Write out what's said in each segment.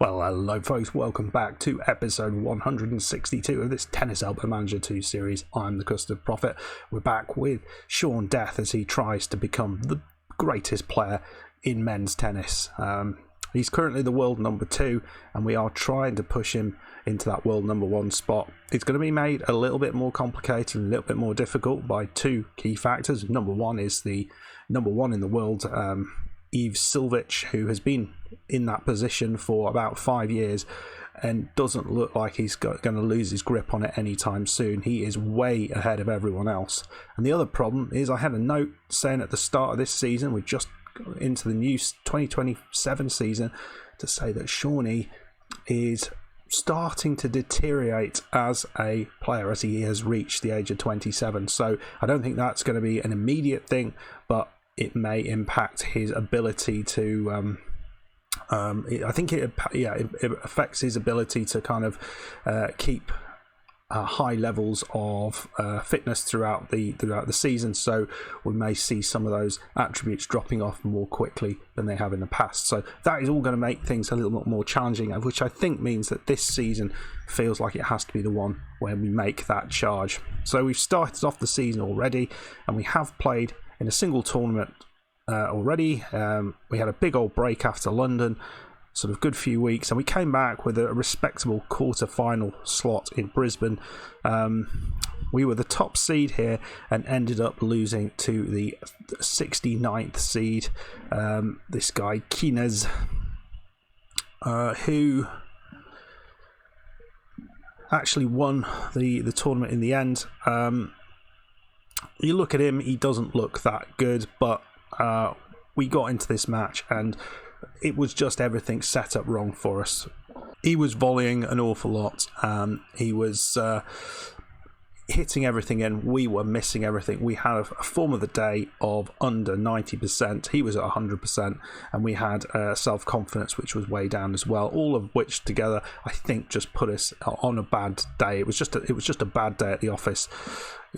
Well, hello folks, welcome back to episode 162 of this Tennis Helper Manager 2 series. I'm the Custard Prophet. We're back with Shaun Death as he tries to become the greatest player in men's tennis. He's currently the world number 2 and we are trying to push him into that world number 1 spot. It's going to be made a little bit more complicated and a little bit more difficult by two key factors. Number one is the number 1 in the world, Yves Silvich, who has been in that position for about 5 years and doesn't look like he's going to lose his grip on it anytime soon. He is way ahead of everyone else. And the other problem is, I had a note saying at the start of this season, we're just into the new 2027 season, to say that Shaunie is starting to deteriorate as a player as he has reached the age of 27. So I don't think that's going to be an immediate thing, but it may impact his ability to I think it affects his ability to kind of keep high levels of fitness throughout the season. So we may see some of those attributes dropping off more quickly than they have in the past. So that is all going to make things a little bit more challenging, which I think means that this season feels like it has to be the one where we make that charge. So we've started off the season already, and we have played in a single tournament already. We had a big old break after London, sort of good few weeks, and we came back with a respectable quarter-final slot in Brisbane. We were the top seed here and ended up losing to the 69th seed, this guy Kines, who actually won the tournament in the end. You look at him, he doesn't look that good, but we got into this match and it was just everything set up wrong for us. He was volleying an awful lot. He was hitting everything in. We were missing everything. We had a form of the day of under 90%. He was at 100%, and we had self-confidence, which was way down as well. All of which together, I think, just put us on a bad day. It was just a bad day at the office.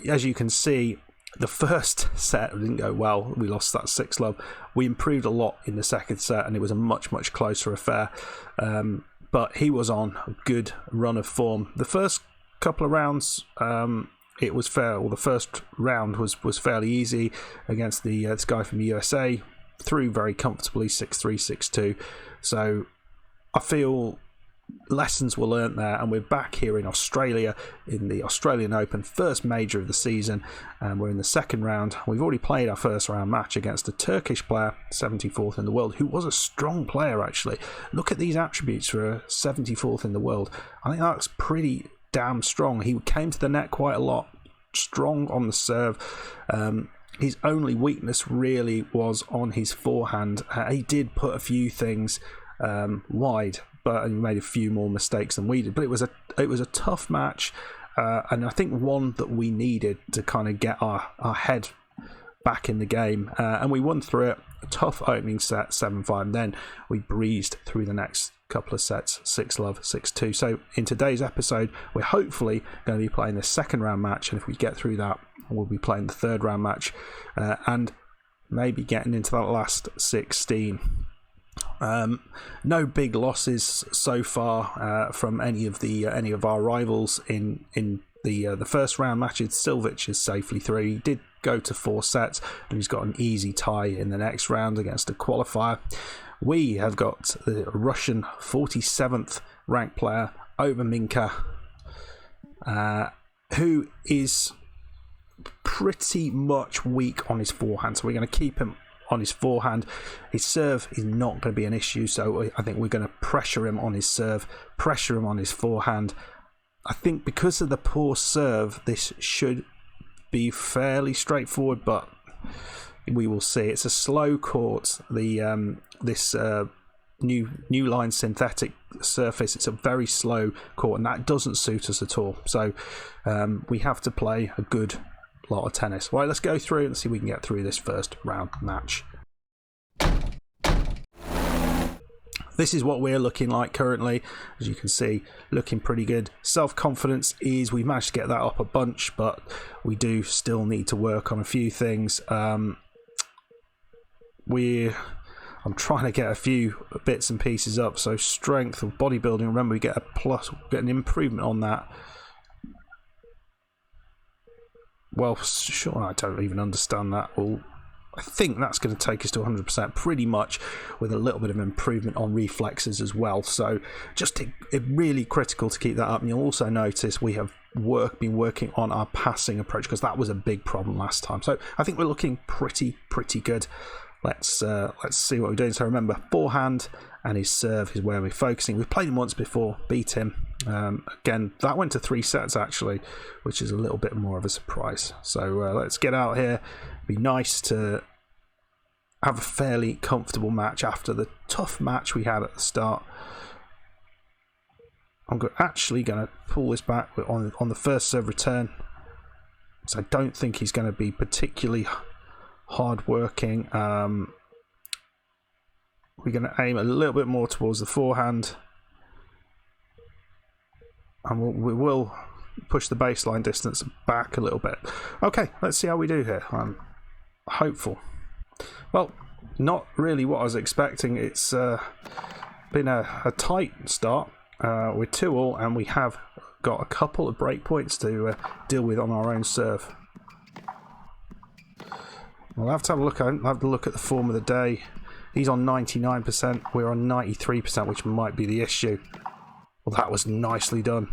As you can see, the first set didn't go well. We lost that 6-love. We improved a lot in the second set, and it was a much closer affair. But he was on a good run of form. The first couple of rounds, it was fair. Well, the first round was fairly easy against this guy from the USA. Threw very comfortably, 6-3, 6-2. So I feel lessons were learnt there, and we're back here in Australia in the Australian Open, first major of the season, and we're in the second round. We've already played our first round match against a Turkish player, 74th in the world, who was a strong player actually. Look at these attributes for a 74th in the world. I think that's pretty damn strong. He came to the net quite a lot, strong on the serve. His only weakness really was on his forehand. He did put a few things wide, but he made a few more mistakes than we did. But it was a tough match, and I think one that we needed to kind of get our head back in the game. And we won through it. A tough opening set, 7-5, and then we breezed through the next couple of sets, 6-love, 6-2. So in today's episode, we're hopefully going to be playing the second round match, and if we get through that, we'll be playing the third round match, and maybe getting into that last 16. No big losses so far from any of our rivals in the first round matches. Silvich is safely through. He did go to 4 sets, and he's got an easy tie in the next round against a qualifier. We have got the Russian 47th ranked player Oberminka, who is pretty much weak on his forehand, so we're going to keep him on his forehand. His serve is not going to be an issue, so I think we're going to pressure him on his serve, pressure him on his forehand. I think because of the poor serve, this should be fairly straightforward, but we will see. It's a slow court, this new line synthetic surface. It's a very slow court, and that doesn't suit us at all. So we have to play a good lot of tennis. Right, let's go through and see if we can get through this first round match. This is what we're looking like currently. As you can see, looking pretty good. Self-confidence is, we've managed to get that up a bunch, but we do still need to work on a few things. I'm trying to get a few bits and pieces up. So strength or bodybuilding, remember we get a plus, get an improvement on that. Well, sure, I don't even understand that. Well, I think that's going to take us to 100% pretty much, with a little bit of improvement on reflexes as well. So just really critical to keep that up. And you'll also notice we have been working on our passing approach, because that was a big problem last time. So I think we're looking pretty good. Let's see what we're doing. So remember, forehand and his serve is where we're focusing. We've played him once before, beat him. Again, that went to 3 sets actually, which is a little bit more of a surprise. So let's get out here. Be nice to have a fairly comfortable match after the tough match we had at the start. I'm actually going to pull this back on the first serve return, so I don't think he's going to be particularly hard working. We're going to aim a little bit more towards the forehand, and we will push the baseline distance back a little bit. Okay, let's see how we do here. I'm hopeful. Well, not really what I was expecting. It's been a tight start. We're 2-all, and we have got a couple of break points to deal with on our own serve. We'll have to have a look. Have a look at the form of the day. He's on 99%. We're on 93%, which might be the issue. Well, that was nicely done.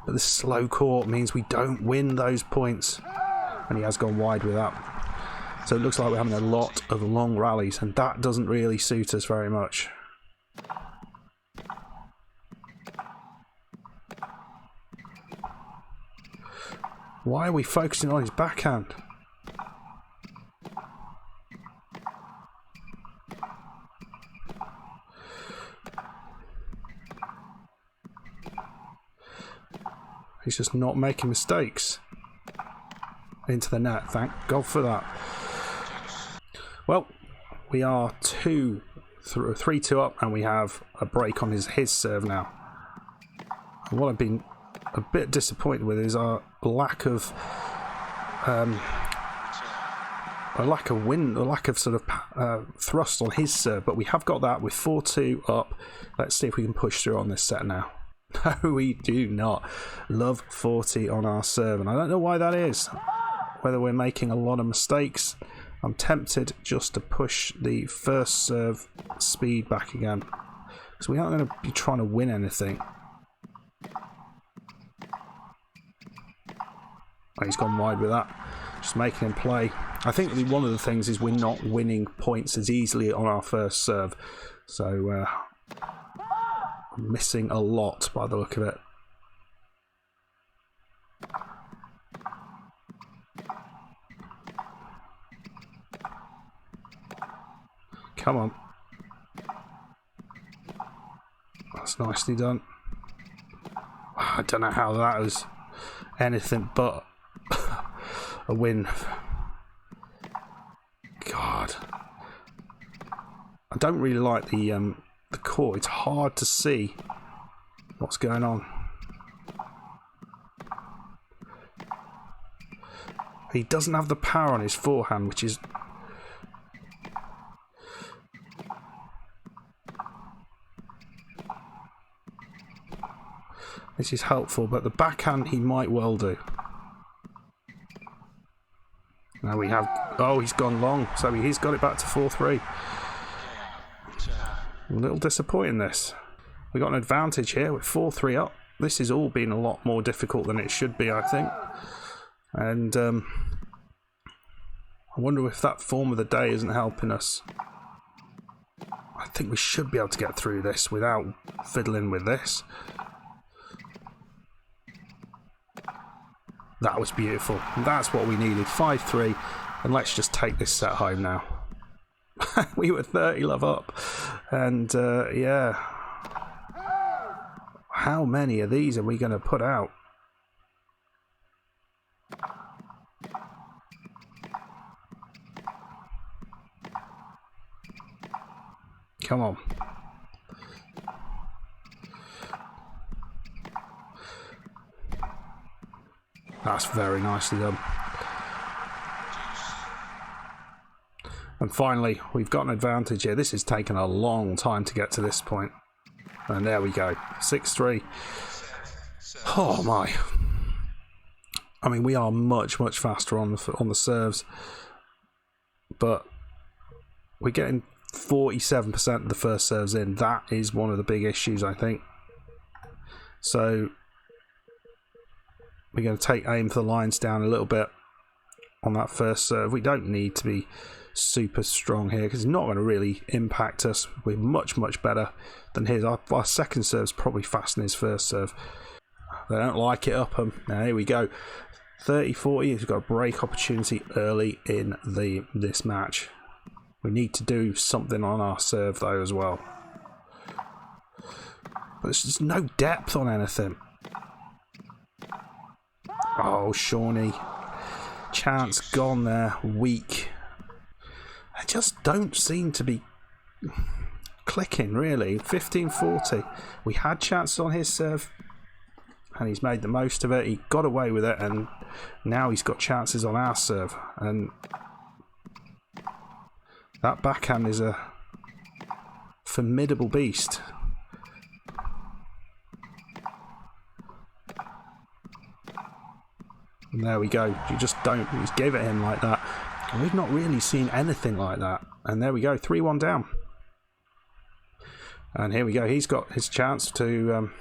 But the slow court means we don't win those points, and he has gone wide with that. So it looks like we're having a lot of long rallies, and that doesn't really suit us very much. Why are we focusing on his backhand? He's just not making mistakes. Into the net, thank God for that. Well, we are 3-2 up, and we have a break on his serve now. And what I've been a bit disappointed with is our lack of sort of thrust on his serve. But we have got that with 4-2 up. Let's see if we can push through on this set now. No, we do not. Love 40 on our serve, and I don't know why that is. Whether we're making a lot of mistakes. I'm tempted just to push the first serve speed back again, because we aren't going to be trying to win anything. Oh, he's gone wide with that. Just making him play. I think one of the things is we're not winning points as easily on our first serve. So missing a lot by the look of it. Come on. That's nicely done. I don't know how that was anything but a win. God. I don't really like the court. It's hard to see what's going on. He doesn't have the power on his forehand, which is... This is helpful, but the backhand he might well do. Now we have... Oh, he's gone long, so he's got it back to 4-3. A little disappointing this. We got an advantage here with 4-3 up. This has all been a lot more difficult than it should be, I think. And I wonder if that form of the day isn't helping us. I think we should be able to get through this without fiddling with this. That was beautiful. That's what we needed. 5-3. And let's just take this set home now. We were 30 love up. And yeah. How many of these are we going to put out? Come on. That's very nicely done. And finally, we've got an advantage here. This has taken a long time to get to this point. And there we go. 6-3. Oh my. I mean, we are much, much faster on the serves. But we're getting 47% of the first serves in. That is one of the big issues, I think. So we're going to take aim for the lines down a little bit on that first serve. We don't need to be super strong here because it's not going to really impact us. We're much, much better than his. Our second serve's probably faster than his first serve. They don't like it up him. Now, here we go. 30-40. He's got a break opportunity early in this match. We need to do something on our serve though as well. But there's just no depth on anything. Oh, Shaunie. Chance gone there. Weak. I just don't seem to be clicking really. 15-40. We had chances on his serve and he's made the most of it. He got away with it and now he's got chances on our serve. And that backhand is a formidable beast. And there we go. You just don't. You just gave it him like that. And we've not really seen anything like that. And there we go. 3-1 down. And here we go. He's got his chance to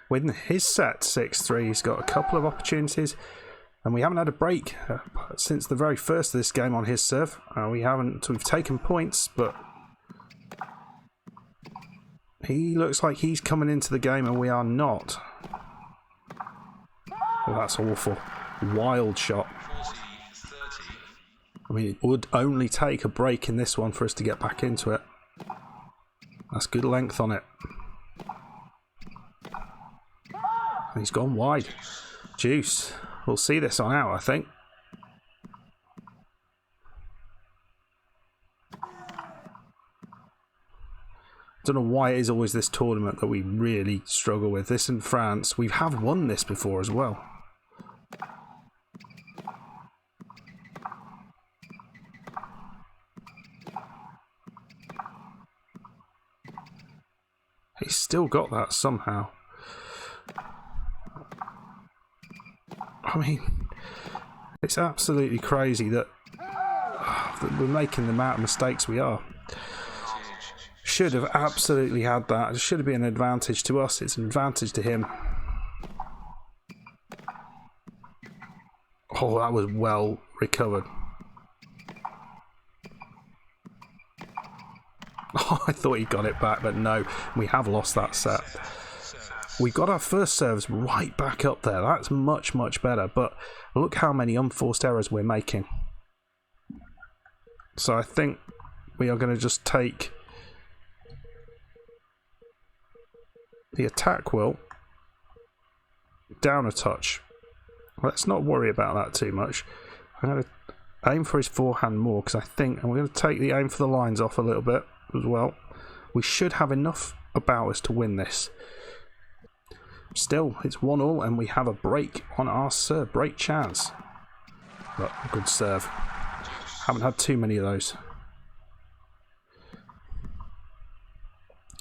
win his set 6-3. He's got a couple of opportunities. And we haven't had a break since the very first of this game on his serve. We've taken points, but he looks like he's coming into the game and we are not. Well, that's awful. Wild shot. I mean, it would only take a break in this one for us to get back into it. That's good length on it. And he's gone wide. Juice. We'll see this on out, I think. Don't know why it is always this tournament that we really struggle with. This in France. We have won this before as well. He's still got that somehow. I mean, it's absolutely crazy that we're making the amount of mistakes we are. Should have absolutely had that. It should have been an advantage to us. It's an advantage to him. Oh, that was well recovered. Oh, I thought he got it back, but no, we have lost that set. We got our first serves right back up there. That's much, much better. But look how many unforced errors we're making. So I think we are going to just take the attack wheel down a touch. Let's not worry about that too much. I'm going to aim for his forehand more because I think, and we're going to take the aim for the lines off a little bit as well. We should have enough about us to win this. Still, it's 1-1 and we have a break on our serve. Break chance. But good serve. Haven't had too many of those.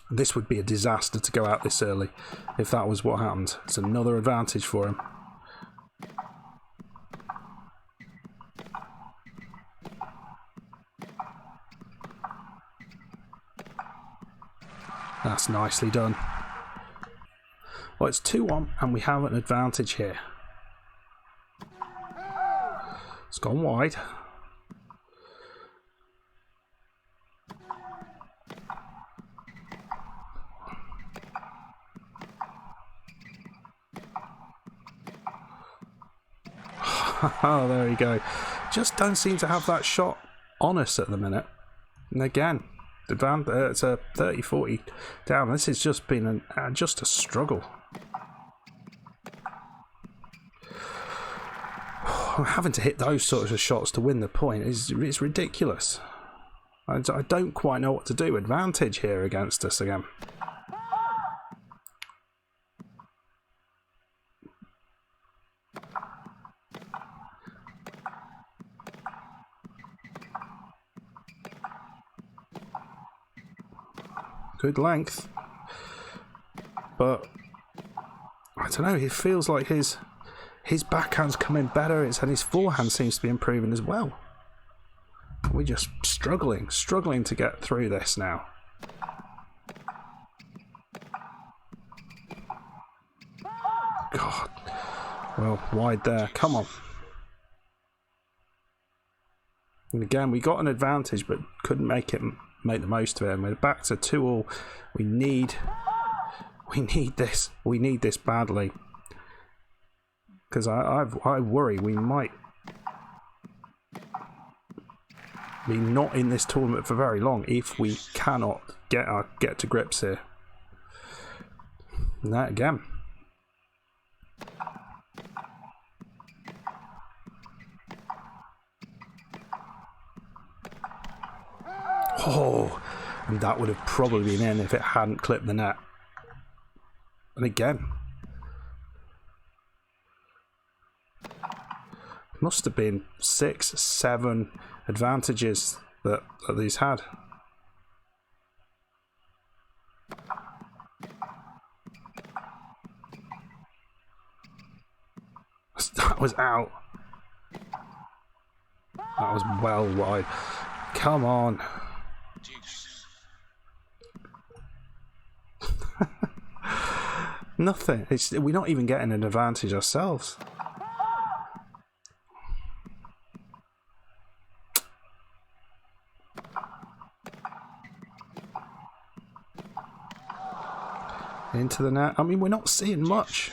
This would be a disaster to go out this early if that was what happened. It's another advantage for him. That's nicely done. Well, it's 2-1 and we have an advantage here. It's gone wide. Oh, there you go. Just don't seem to have that shot on us at the minute. And again, it's a 30-40 down. This has just been just a struggle. Having to hit those sorts of shots to win the point is ridiculous. I don't quite know what to do. Advantage here against us again. good length. But I don't know, it feels like his backhand's coming better, and his forehand seems to be improving as well. We're just struggling to get through this now. God. Well, wide there. Come on. And again, we got an advantage, but couldn't make the most of it. And we're back to 2-all. We need this. We need this badly. Because I worry we might be not in this tournament for very long if we cannot get to grips here. And that again. Oh, and that would have probably been in if it hadn't clipped the net. And again. Must have been 6, 7 advantages that these had. That was out. That was well wide. Come on. Nothing. We're not even getting an advantage ourselves. Into the net. I mean, we're not seeing much.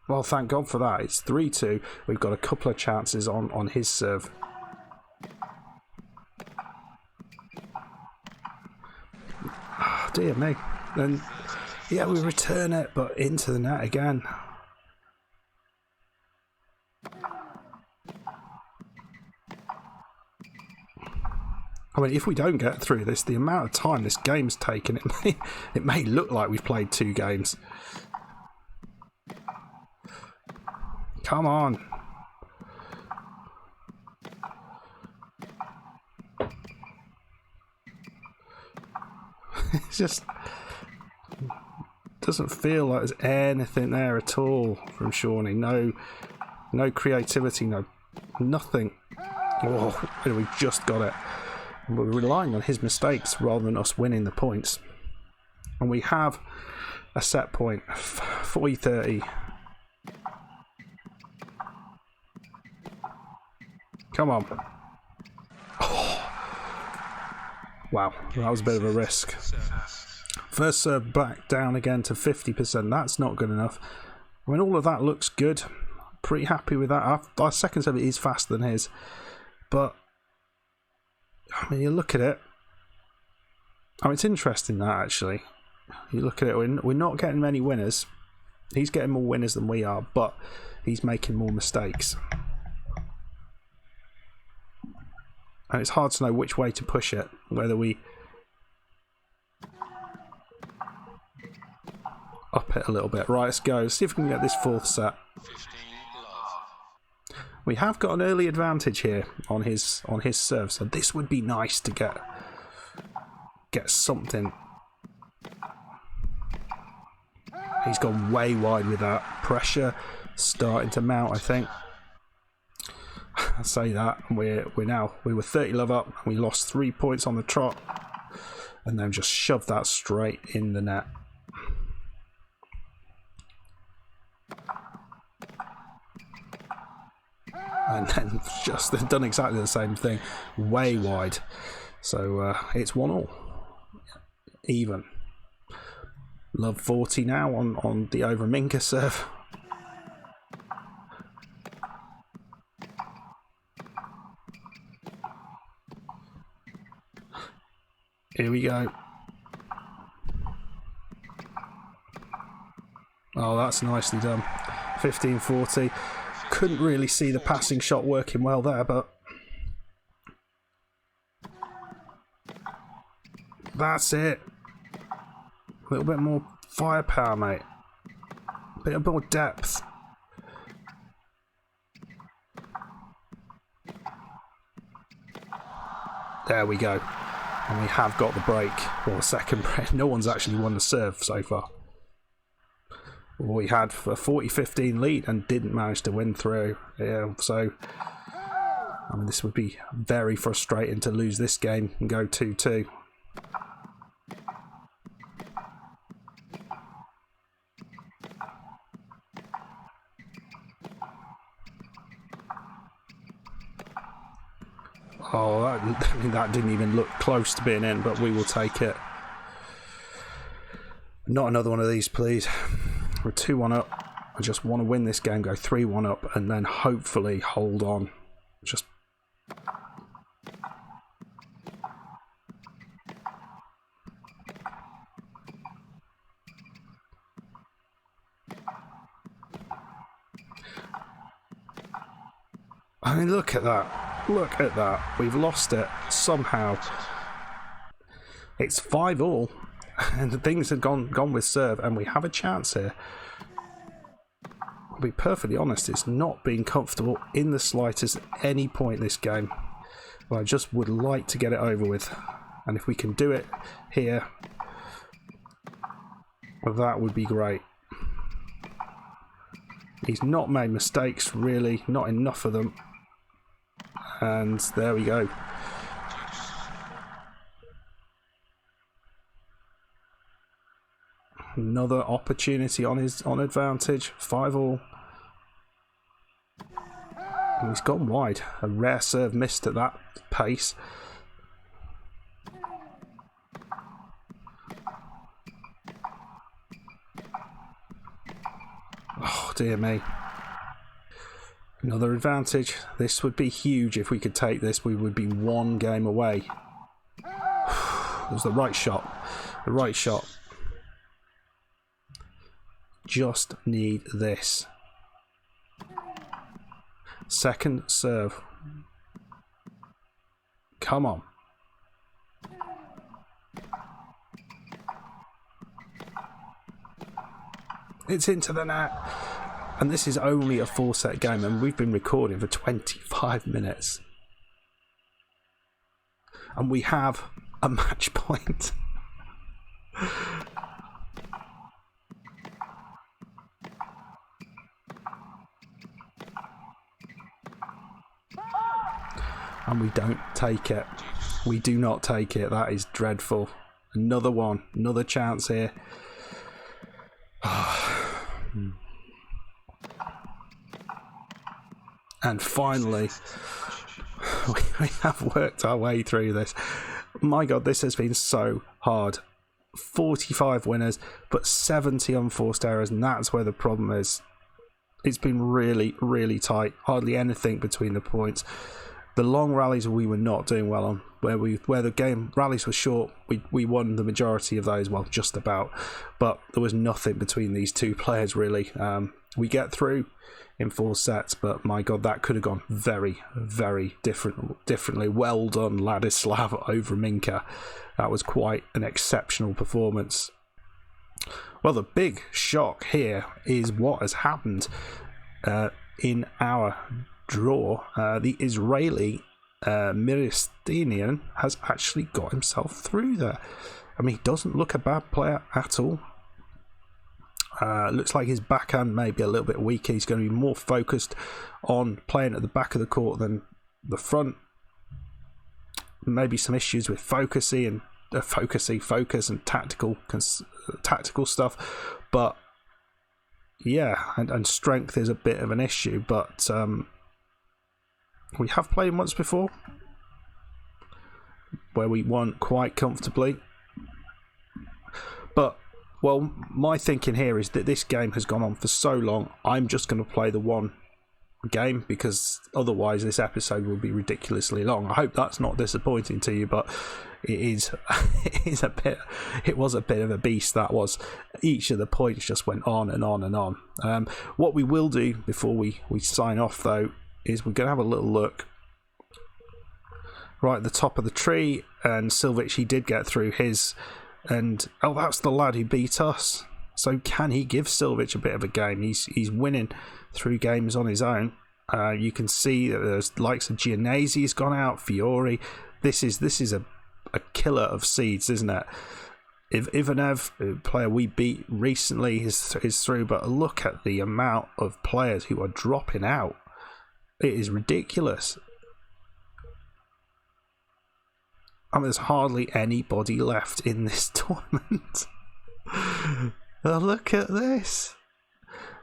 Well, thank God for that. It's 3-2. We've got a couple of chances on his serve. Oh, dear me. And yeah, we return it, but into the net again. I mean, if we don't get through this, the amount of time this game's taken, it may look like we've played 2 games. Come on. It just doesn't feel like there's anything there at all from Shaunie. No creativity, nothing. Oh, we just got it. We're relying on his mistakes rather than us winning the points. And we have a set point, 40-30. Come on. Oh. Wow, that was a bit of a risk. First serve back down again to 50%. That's not good enough. I mean, all of that looks good. Pretty happy with that. Our second serve is faster than his. But I mean, you look at it. I mean, it's interesting that actually. You look at it, we're not getting many winners. He's getting more winners than we are, but he's making more mistakes. And it's hard to know which way to push it. Whether we up it a little bit. Right, let's go. Let's see if we can get this 4th set. We have got an early advantage here on his serve, so this would be nice to get something. He's gone way wide with that. Pressure starting to mount, I think. I say that, and we were 30 love up, and we lost 3 points on the trot, and then just shoved that straight in the net. And then just they've done exactly the same thing, way wide. So it's 1-all, even. Love 40 now on the over Minka serve. Here we go. Oh, that's nicely done. 15-40. Couldn't really see the passing shot working well there, but that's it. A little bit more firepower, mate. A bit more depth. There we go. And we have got the break, or the second break. No one's actually won the serve so far. We had a 40-15 lead and didn't manage to win through. Yeah, so I mean, this would be very frustrating to lose this game and go 2-2. Oh, that didn't even look close to being in, but we will take it. Not another one of these, please. We're 2-1 up. I just want to win this game, go 3-1 up, and then hopefully hold on. Just... I mean, look at that. Look at that. We've lost it somehow. It's 5-5, and things have gone with serve, and we have a chance here. I'll be perfectly honest, it's not been comfortable in the slightest at any point this game. But I just would like to get it over with. And if we can do it here, well, that would be great. He's not made mistakes, really. Not enough of them. And there we go. Another opportunity on advantage. 5-5. And he's gone wide. A rare serve missed at that pace. Oh dear me. Another advantage. This would be huge if we could take this. We would be one game away. It was the right shot. The right shot. Just need this. Second serve. Come on. It's into the net. And this is only a 4-set game, and we've been recording for 25 minutes. And we have a match point. And we don't take it. We do not take it. That is dreadful. Another one. Another chance here. And finally, we have worked our way through this. My God, this has been so hard. 45 winners, but 70 unforced errors, and that's where the problem is. It's been really, really tight. Hardly anything between the points. The long rallies we were not doing well on. Where the game rallies were short, we won the majority of those, well, just about. But there was nothing between these two players, really. We get through in 4 sets, but my God, that could have gone very, very differently. Well done, Ladislav over Minka. That was quite an exceptional performance. Well, the big shock here is what has happened in our draw. The Israeli Miristinian has actually got himself through there. I mean, he doesn't look a bad player at all. Looks like his backhand may be a little bit weaker. He's going to be more focused on playing at the back of the court than the front. Maybe some issues with focus and tactical stuff. But yeah, and strength is a bit of an issue. But we have played him once before, where we won quite comfortably. But well, my thinking here is that this game has gone on for so long, I'm just going to play the one game, because otherwise this episode will be ridiculously long. I hope that's not disappointing to you, but it is. It was a bit of a beast. That was. Each of the points just went on and on and on. What we will do before we sign off, though, is we're going to have a little look right at the top of the tree. And Silvic, he did get through his. And oh, that's the lad who beat us. So can he give Silvic a bit of a game? He's winning through games on his own. You can see that there's likes of Giannese has gone out, Fiore. This is a a killer of seeds, isn't it? If Ivanev, a player we beat recently, is through, but look at the amount of players who are dropping out. It is ridiculous. I mean, there's hardly anybody left in this tournament. Look at this.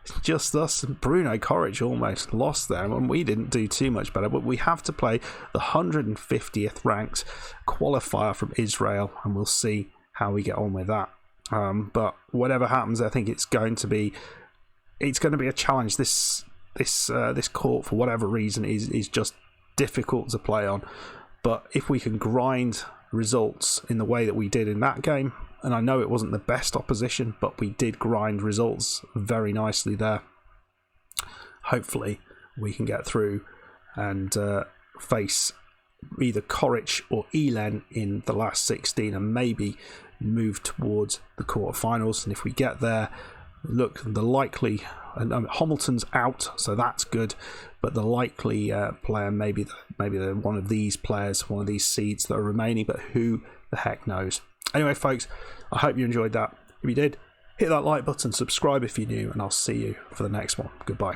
It's just us and Bruno Coric almost lost there, and we didn't do too much better, but we have to play the 150th ranked qualifier from Israel, and we'll see how we get on with that. But whatever happens, I think it's going to be a challenge. This court, for whatever reason, is just difficult to play on. But if we can grind results in the way that we did in that game, and I know it wasn't the best opposition, but we did grind results very nicely there. Hopefully we can get through and face either Coric or Elen in the last 16 and maybe move towards the quarterfinals. And if we get there, look, the likely, Hamilton's out, so that's good, but the likely player, maybe one of these players, one of these seeds that are remaining, but who the heck knows. Anyway, folks, I hope you enjoyed that. If you did, hit that like button, subscribe if you're new, and I'll see you for the next one. Goodbye.